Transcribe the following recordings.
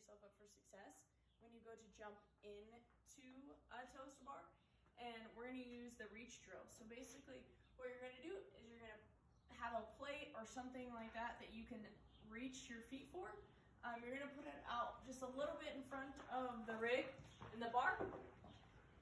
yourself up for success when you go to jump into a toes to bar. And we're gonna use the reach drill. So basically what you're gonna do is you're gonna have a plate or something like that that you can reach your feet for. You're gonna put it out just a little bit in front of the rig and the bar.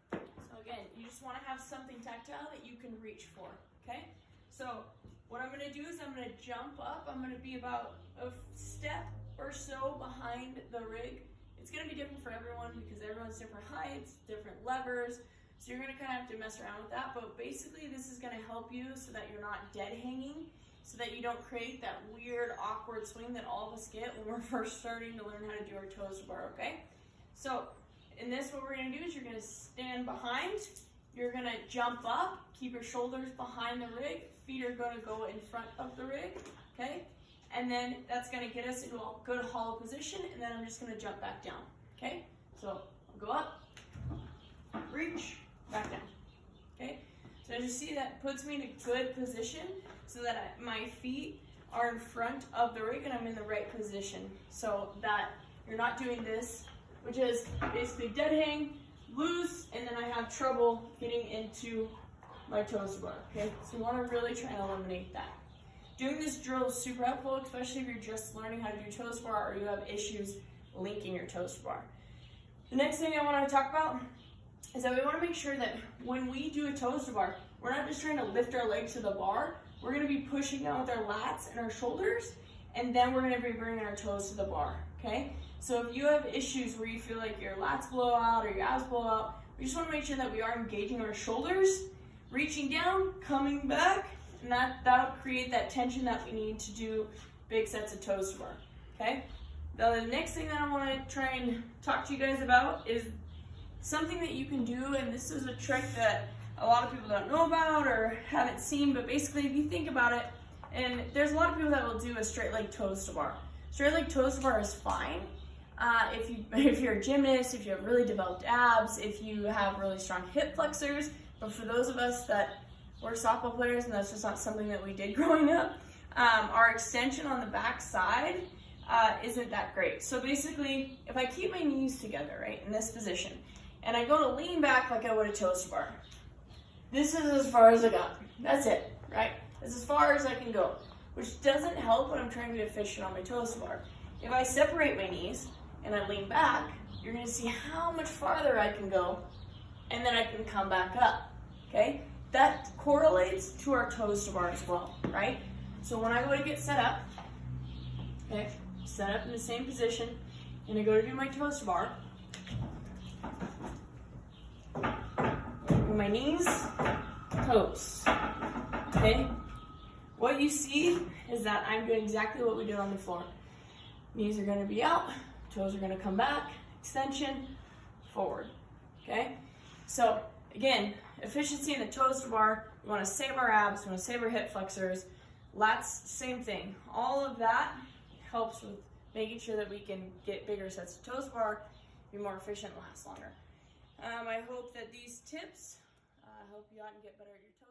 So again, you just wanna have something tactile that you can reach for, okay? So what I'm gonna do is I'm gonna jump up. I'm gonna be about a step or so behind the rig. It's gonna be different for everyone because everyone's different heights, different levers. So you're gonna kind of have to mess around with that, but basically this is gonna help you so that you're not dead hanging, so that you don't create that weird, awkward swing that all of us get when we're first starting to learn how to do our toes to bar, okay? So in this, what we're gonna do is you're gonna stand behind, you're gonna jump up, keep your shoulders behind the rig, feet are gonna go in front of the rig, okay? And then that's gonna get us into a good hollow position, and then I'm just gonna jump back down, okay? So I'll go up, reach, back down, okay? So as you see, that puts me in a good position so that my feet are in front of the rig and I'm in the right position, so that you're not doing this, which is basically dead hang, loose, and then I have trouble getting into my toes to bar, okay? So you wanna really try and eliminate that. Doing this drill is super helpful, especially if you're just learning how to do toes to bar or you have issues linking your toes to bar. The next thing I wanna talk about is that we want to make sure that when we do a toes to bar, we're not just trying to lift our legs to the bar, we're going to be pushing down with our lats and our shoulders, and then we're going to be bringing our toes to the bar, okay? So if you have issues where you feel like your lats blow out or your abs blow out, we just want to make sure that we are engaging our shoulders, reaching down, coming back, and that'll create that tension that we need to do big sets of toes to bar, okay? Now the next thing that I want to try and talk to you guys about is something that you can do, and this is a trick that a lot of people don't know about or haven't seen, but basically if you think about it, and there's a lot of people that will do a straight leg toes to bar. Straight leg toes to bar is fine. If you're a gymnast, if you have really developed abs, if you have really strong hip flexors, but for those of us that were softball players and that's just not something that we did growing up, our extension on the back side isn't that great. So basically, if I keep my knees together, right, in this position, and I go to lean back like I would a toes to bar, this is as far as I got. That's it, right? That's as far as I can go, which doesn't help when I'm trying to be efficient on my toes to bar. If I separate my knees and I lean back, you're gonna see how much farther I can go, and then I can come back up, okay? That correlates to our toes to bar as well, right? So when I go to get set up, okay, set up in the same position, and I go to do my toes to bar, my knees, toes, okay? What you see is that I'm doing exactly what we did on the floor. Knees are gonna be out, toes are gonna come back, extension, forward, okay? So again, efficiency in the toes to bar, we wanna save our abs, we wanna save our hip flexors, lats, same thing. All of that helps with making sure that we can get bigger sets of toes to bar, be more efficient, last longer. I hope that these tips help you out and get better at your toes.